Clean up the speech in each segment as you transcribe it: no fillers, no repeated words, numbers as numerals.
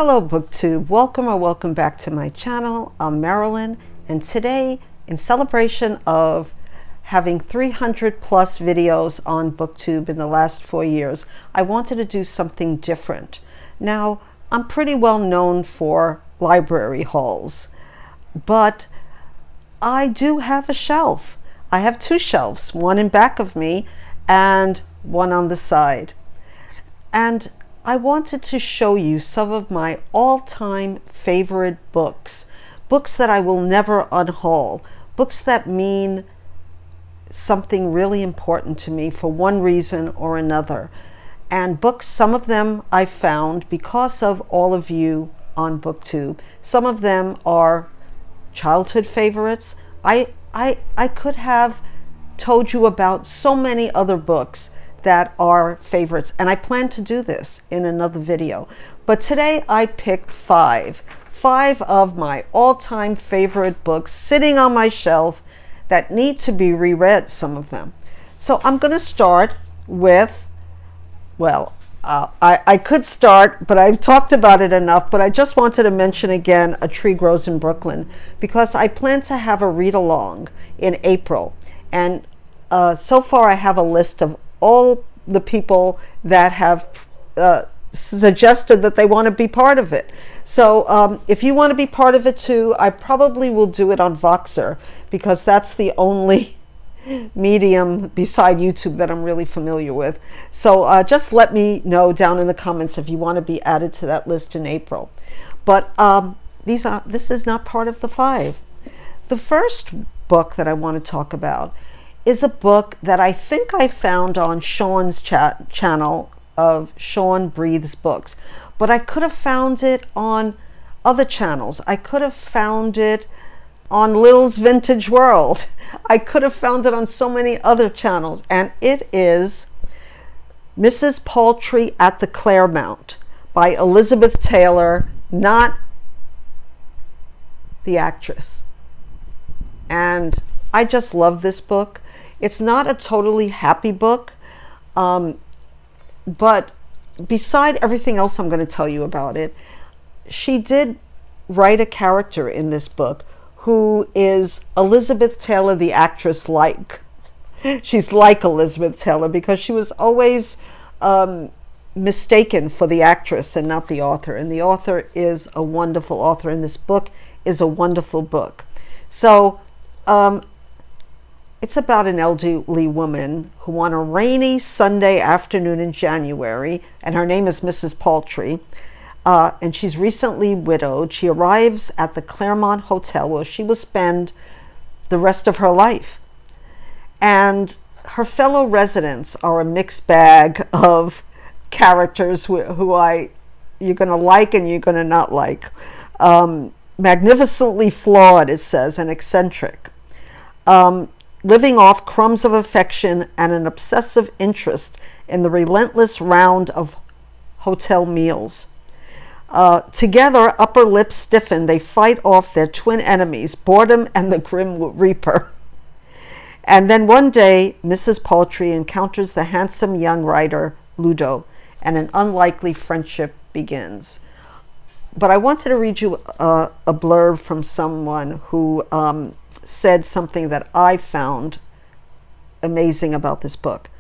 Hello Booktube, welcome or welcome back to my channel. I'm Marilyn, and today, in celebration of having 300 plus videos on Booktube in the last 4 years, I wanted to do something different. Now, I'm pretty well known for library hauls, but I do have a shelf. I have two shelves, one in back of me and one on the side. And I wanted to show you some of my all-time favorite books, books that I will never unhaul, books that mean something really important to me for one reason or another. And books, some of them I found because of all of you on Booktube. Some of them are childhood favorites. I could have told you about so many other books that are favorites, and I plan to do this in another video. But today I picked five of my all-time favorite books sitting on my shelf that need to be reread, some of them. So I'm going to start with, well, I could start, but I've talked about it enough, but I just wanted to mention again A Tree Grows in Brooklyn, because I plan to have a read-along in April. And so far I have a list of all the people that have suggested that they want to be part of it. So if you want to be part of it too, I probably will do it on Voxer, because that's the only medium beside YouTube that I'm really familiar with. So just let me know down in the comments if you want to be added to that list in April. But this is not part of the five. The first book that I want to talk about is a book that I think I found on Shawn's channel of Shawn Breathes Books, but I could have found it on other channels. I could have found it on Lil's Vintage World. I could have found it on so many other channels, and it is Mrs. Paltrey at the Claremont by Elizabeth Taylor, not the actress. And I just love this book. It's not a totally happy book, but beside everything else I'm going to tell you about it, she did write a character in this book who is Elizabeth Taylor, the actress, like. She's like Elizabeth Taylor because she was always mistaken for the actress and not the author. And the author is a wonderful author, and this book is a wonderful book. So, it's about an elderly woman who, on a rainy Sunday afternoon in January, and her name is Mrs. Paltrey, and she's recently widowed. She arrives at the Claremont Hotel where she will spend the rest of her life. And her fellow residents are a mixed bag of characters who you're going to like and you're going to not like. Magnificently flawed, it says, and eccentric. Living off crumbs of affection and an obsessive interest in the relentless round of hotel meals. Together, upper lips stiffen, they fight off their twin enemies, boredom and the grim reaper. And then one day, Mrs. Paltrey encounters the handsome young writer, Ludo, and an unlikely friendship begins. But I wanted to read you a blurb from someone who said something that I found amazing about this book.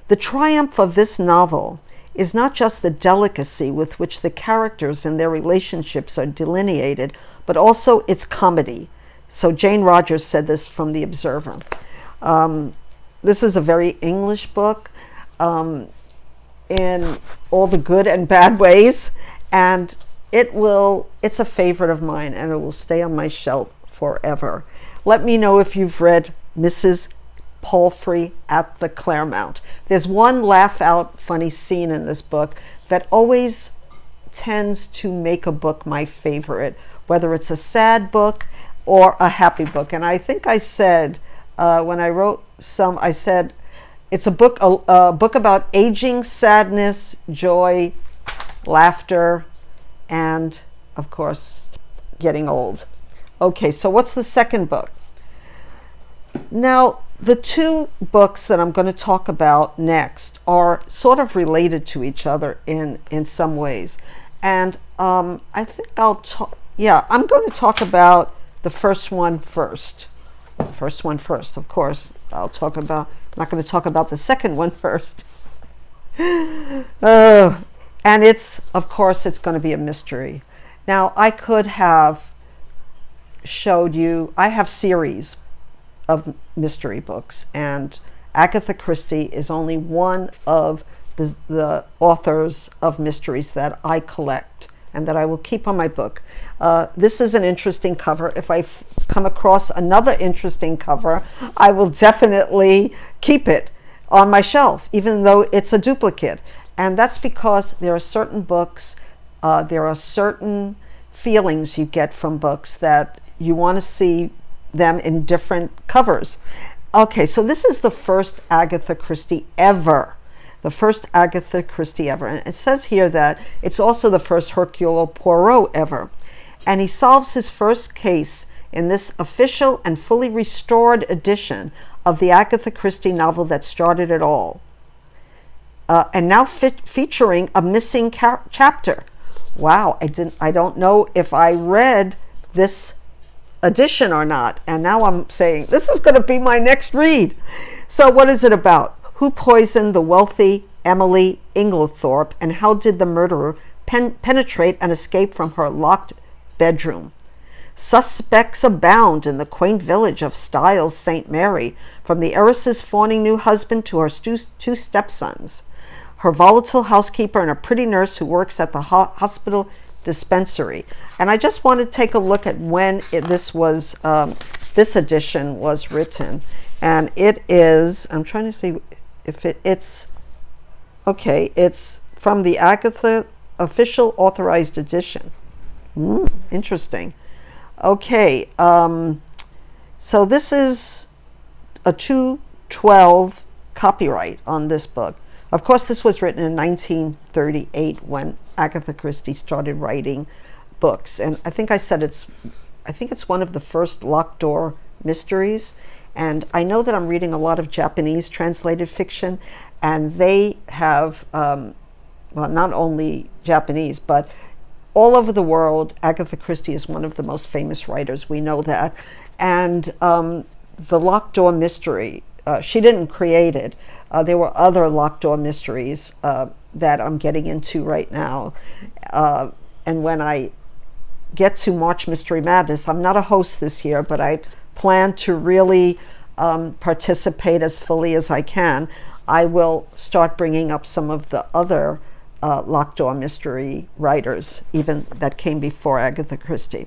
The triumph of this novel is not just the delicacy with which the characters and their relationships are delineated, but also its comedy. So Jane Rogers said this from The Observer. This is a very English book in all the good and bad ways, and it's a favorite of mine, and it will stay on my shelf forever. Let me know if you've read Mrs. Paltrey at the Claremont. There's one laugh out funny scene in this book that always tends to make a book my favorite, whether it's a sad book or a happy book. And I think I said, when I wrote I said, it's a book about aging, sadness, joy, laughter, and of course, getting old. Okay, so what's the second book? Now, the two books that I'm going to talk about next are sort of related to each other in some ways. And I think I'll talk, yeah, I'm going to talk about the first one first. First one first, of course. I'm not going to talk about the second one first. And of course, it's going to be a mystery. Now, I could have showed you, I have series of mystery books, and Agatha Christie is only one of the authors of mysteries that I collect and that I will keep on my book. This is an interesting cover. If I come across another interesting cover, I will definitely keep it on my shelf, even though it's a duplicate. And that's because there are certain books, there are certain feelings you get from books that you want to see them in different covers. Okay, so this is the first Agatha Christie ever. The first Agatha Christie ever. And it says here that it's also the first Hercule Poirot ever. And he solves his first case in this official and fully restored edition of the Agatha Christie novel that started it all. And now featuring a missing chapter. Wow, I don't know if I read this edition or not. And now I'm saying, this is going to be my next read. So what is it about? Who poisoned the wealthy Emily Inglethorpe, and how did the murderer penetrate and escape from her locked bedroom? Suspects abound in the quaint village of Styles St. Mary, from the heiress's fawning new husband to her two stepsons, her volatile housekeeper, and a pretty nurse who works at the hospital dispensary. And I just want to take a look at when this edition was written. And it is, I'm trying to see if it's from the Agatha official authorized edition. Interesting. Okay, so this is a 212 copyright on this book. Of course, this was written in 1938 when Agatha Christie started writing books, and I think it's one of the first locked door mysteries. And I know that I'm reading a lot of Japanese translated fiction, and they have, well, not only Japanese, but all over the world, Agatha Christie is one of the most famous writers. We know that. And the locked door mystery, she didn't create it. There were other locked door mysteries that I'm getting into right now. And when I get to March Mystery Madness, I'm not a host this year, but I plan to really participate as fully as I can. I will start bringing up some of the other locked door mystery writers, even that came before Agatha Christie.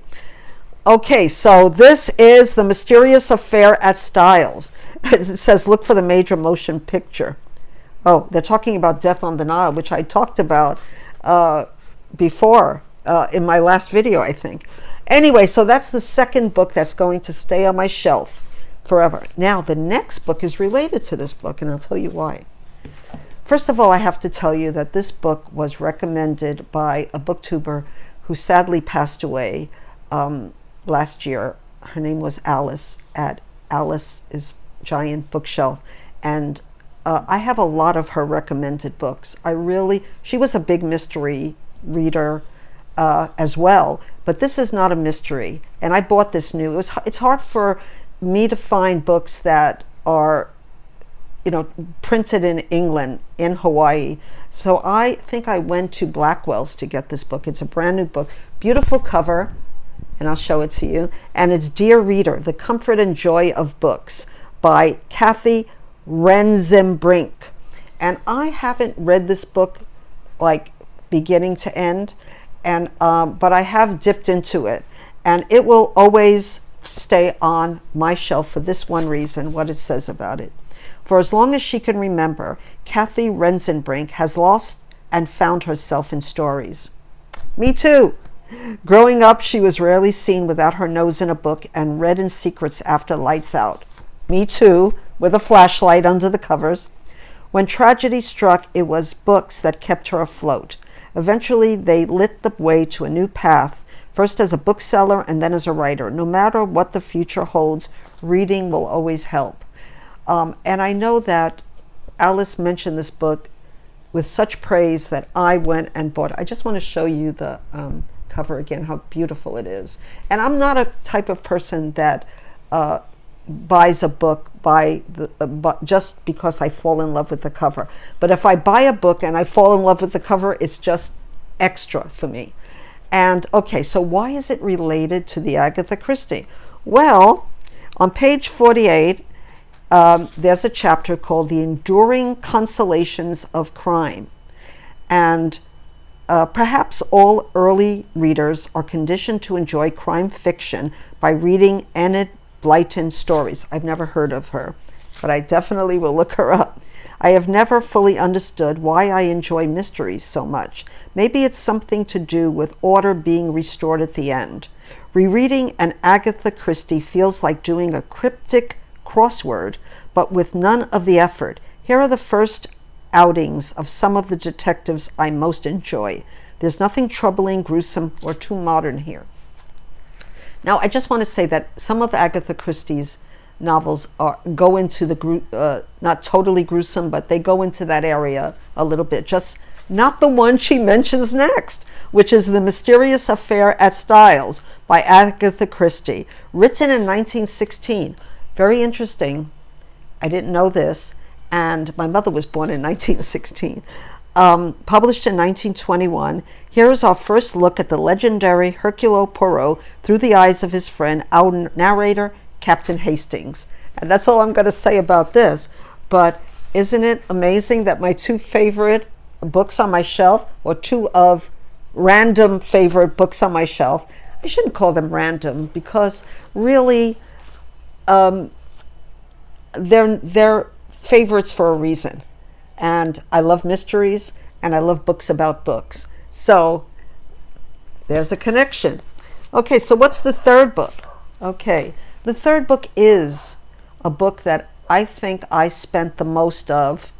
Okay, so this is The Mysterious Affair at Styles. It says, look for the major motion picture. Oh, they're talking about Death on the Nile, which I talked about before in my last video, I think. Anyway, so that's the second book that's going to stay on my shelf forever. Now, the next book is related to this book, and I'll tell you why. First of all, I have to tell you that this book was recommended by a booktuber who sadly passed away last year. Her name was Alice at Alice's Giant Bookshelf, and I have a lot of her recommended books. She was a big mystery reader as well, but this is not a mystery, and I bought this new. It's hard for me to find books that are, printed in England, in Hawaii. So I think I went to Blackwell's to get this book. It's a brand new book, beautiful cover, and I'll show it to you. And it's Dear Reader, The Comfort and Joy of Books by Cathy Rentzenbrink. And I haven't read this book like beginning to end, and but I have dipped into it, and it will always stay on my shelf for this one reason, what it says about it. For as long as she can remember, Cathy Rentzenbrink has lost and found herself in stories. Me too. Growing up, she was rarely seen without her nose in a book and read in secrets after lights out. Me too, with a flashlight under the covers. When tragedy struck, it was books that kept her afloat. Eventually, they lit the way to a new path, first as a bookseller and then as a writer. No matter what the future holds, reading will always help. And I know that Alice mentioned this book with such praise that I went and bought it. I just want to show you the cover again, how beautiful it is. And I'm not a type of person that buys a book just because I fall in love with the cover. But if I buy a book and I fall in love with the cover, it's just extra for me. And okay, so why is it related to the Agatha Christie? Well, on page 48, there's a chapter called The Enduring Consolations of Crime. And perhaps all early readers are conditioned to enjoy crime fiction by reading Enid Blyton's stories. I've never heard of her, but I definitely will look her up. I have never fully understood why I enjoy mysteries so much. Maybe it's something to do with order being restored at the end. Rereading an Agatha Christie feels like doing a cryptic crossword, but with none of the effort. Here are the first outings of some of the detectives I most enjoy. There's nothing troubling, gruesome, or too modern here. Now, I just want to say that some of Agatha Christie's novels go into the not totally gruesome, but they go into that area a little bit. Just not the one she mentions next, which is The Mysterious Affair at Styles by Agatha Christie, written in 1916. Very interesting. I didn't know this, and my mother was born in 1916. Published in 1921, here is our first look at the legendary Hercule Poirot through the eyes of his friend, our narrator, Captain Hastings. And that's all I'm going to say about this. But isn't it amazing that my two favorite books on my shelf, or two of random favorite books on my shelf, I shouldn't call them random, because really they're favorites for a reason. And I love mysteries, and I love books about books. So there's a connection. Okay, so what's the third book? Okay, the third book is a book that I think I spent the most of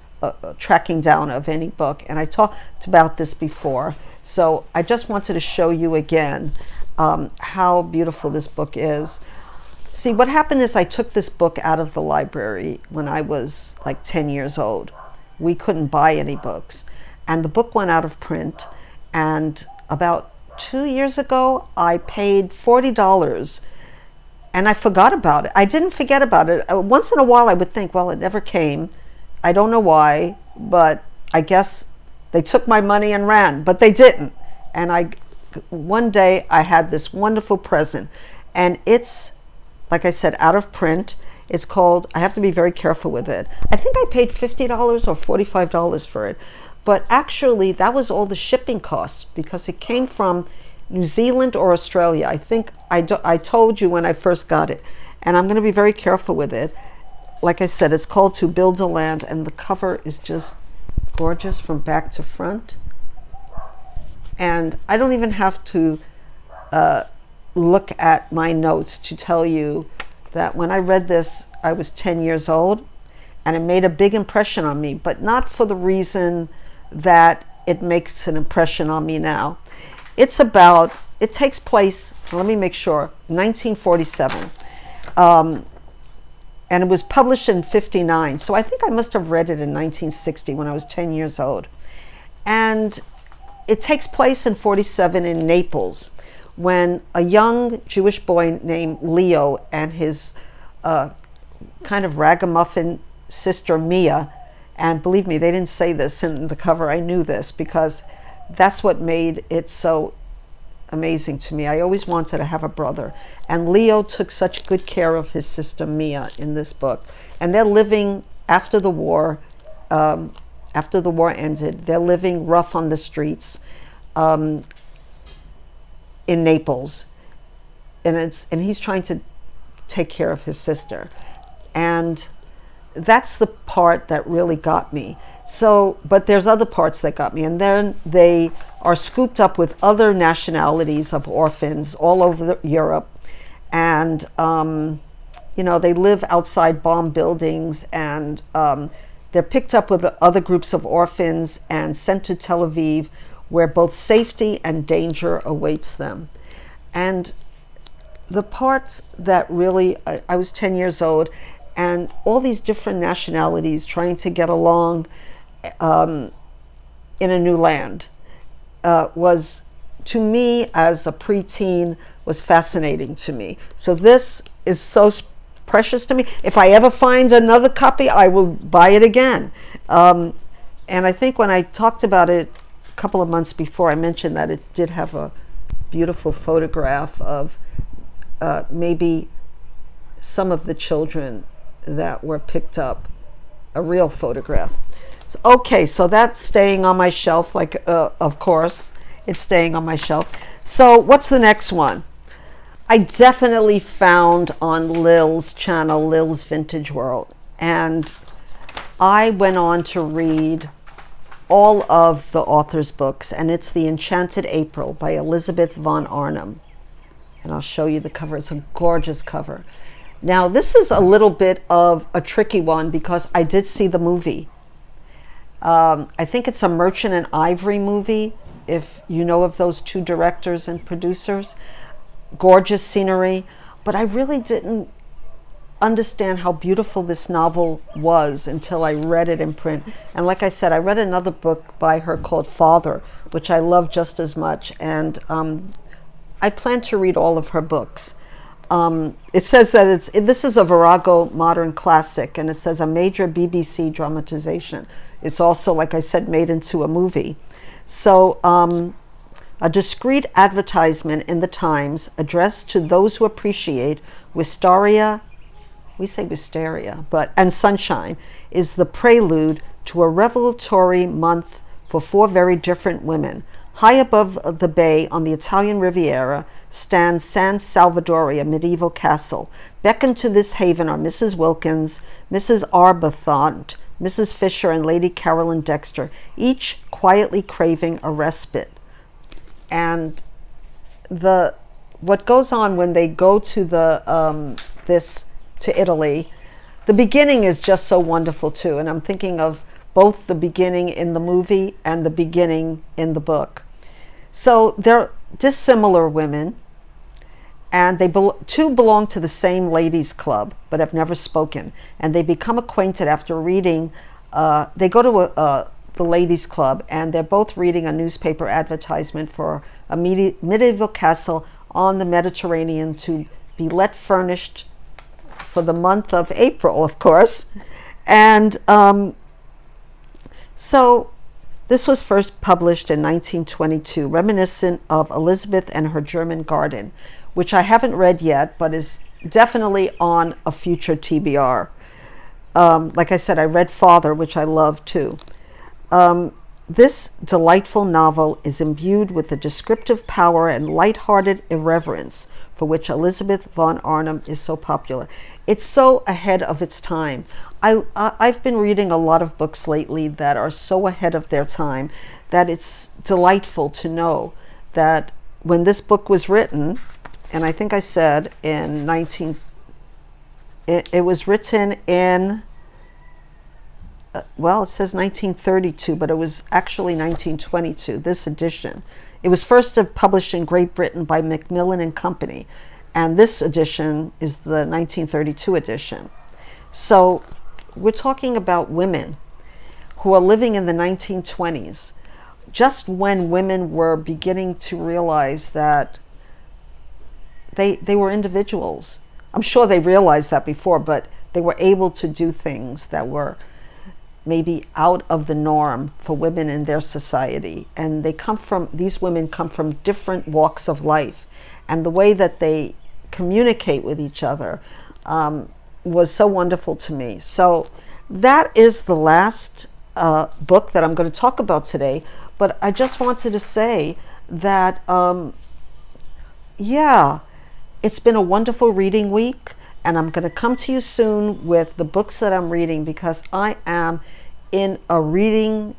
tracking down of any book. And I talked about this before. So I just wanted to show you again how beautiful this book is. See, what happened is I took this book out of the library when I was like 10 years old. We couldn't buy any books, and the book went out of print. And about 2 years ago, I paid $40, and I forgot about it. I didn't forget about it. Once in a while, I would think, well, it never came. I don't know why, but I guess they took my money and ran, but they didn't. And one day I had this wonderful present, and it's, like I said, out of print. It's called, I have to be very careful with it. I think I paid $50 or $45 for it. But actually, that was all the shipping costs, because it came from New Zealand or Australia. I think I told you when I first got it. And I'm going to be very careful with it. Like I said, it's called To Build a Land, and the cover is just gorgeous from back to front. And I don't even have to look at my notes to tell you that when I read this, I was 10 years old, and it made a big impression on me, but not for the reason that it makes an impression on me now. It takes place, let me make sure, 1947. And it was published in 59. So I think I must have read it in 1960 when I was 10 years old. And it takes place in 47 in Naples, when a young Jewish boy named Leo and his kind of ragamuffin sister Mia, and believe me, they didn't say this in the cover. I knew this because that's what made it so amazing to me. I always wanted to have a brother, and Leo took such good care of his sister Mia in this book. And they're living after the war. After the war ended, they're living rough on the streets in Naples, and he's trying to take care of his sister, and that's the part that really got me. So, but there's other parts that got me, and then they are scooped up with other nationalities of orphans all over Europe, and you know, they live outside bomb buildings, and they're picked up with other groups of orphans and sent to Tel Aviv, where both safety and danger awaits them. And the parts that really, I was 10 years old, and all these different nationalities trying to get along, in a new land was, to me as a preteen, was fascinating to me. So this is so precious to me. If I ever find another copy, I will buy it again. And I think when I talked about it a couple of months before, I mentioned that it did have a beautiful photograph of maybe some of the children that were picked up, a real photograph. So, okay, so that's staying on my shelf, like, of course, it's staying on my shelf. So what's the next one? I definitely found on Lil's channel, Lil's Vintage World, and I went on to read all of the author's books, and it's The Enchanted April by Elizabeth von Arnim. And I'll show you the cover. It's a gorgeous cover. Now, this is a little bit of a tricky one because I did see the movie. I think it's a Merchant and Ivory movie, if you know of those two directors and producers. Gorgeous scenery, but I really didn't understand how beautiful this novel was until I read it in print. And like I said, I read another book by her called Father, which I love just as much, and I plan to read all of her books. It says that this is a Virago modern classic, and it says a major BBC dramatization. It's also, like I said, made into a movie. So a discreet advertisement in the Times addressed to those who appreciate wisteria, we say wisteria, and sunshine, is the prelude to a revelatory month for four very different women. High above the bay on the Italian Riviera stands San Salvador, a medieval castle. Beckoned to this haven are Mrs. Wilkins, Mrs. Arbuthnot, Mrs. Fisher, and Lady Caroline Dexter, each quietly craving a respite. And what goes on when they go to to Italy, the beginning is just so wonderful too. And I'm thinking of both the beginning in the movie and the beginning in the book. So they're dissimilar women, and two belong to the same ladies' club, but have never spoken. And they become acquainted after reading. They go to the ladies' club, and they're both reading a newspaper advertisement for a medieval castle on the Mediterranean to be let furnished for the month of April, of course. And so this was first published in 1922, reminiscent of Elizabeth and Her German Garden, which I haven't read yet, but is definitely on a future TBR. Like I said, I read Father, which I love too. This delightful novel is imbued with the descriptive power and light-hearted irreverence for which Elizabeth von Arnim is so popular. It's so ahead of its time. I've been reading a lot of books lately that are so ahead of their time that it's delightful to know that when this book was written, and I think I said it was written in, well, it says 1932, but it was actually 1922, this edition. It was first published in Great Britain by Macmillan and Company, and this edition is the 1932 edition. So we're talking about women who are living in the 1920s, just when women were beginning to realize that they were individuals. I'm sure they realized that before, but they were able to do things that were maybe out of the norm for women in their society. And these women come from different walks of life. And the way that they communicate with each other was so wonderful to me. So that is the last book that I'm going to talk about today. But I just wanted to say that, yeah, it's been a wonderful reading week. And I'm going to come to you soon with the books that I'm reading, because I am in a reading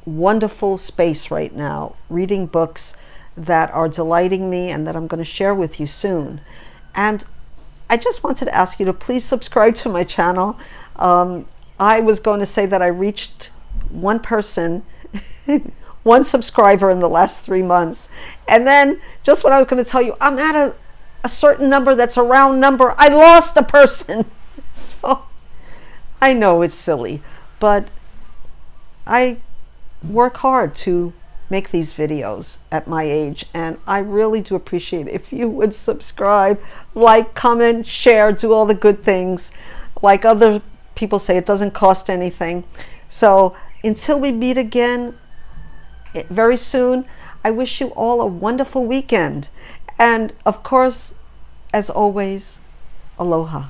wonderful space right now, reading books that are delighting me and that I'm going to share with you soon. And I just wanted to ask you to please subscribe to my channel. I was going to say that I reached one person, one subscriber in the last 3 months. And then just when I was going to tell you I'm at a certain number that's a round number, I lost a person. So I know it's silly, but I work hard to make these videos at my age, and I really do appreciate it if you would subscribe, like, comment, share, do all the good things. Like other people say, it doesn't cost anything. So until we meet again very soon, I wish you all a wonderful weekend, and of course, as always, aloha.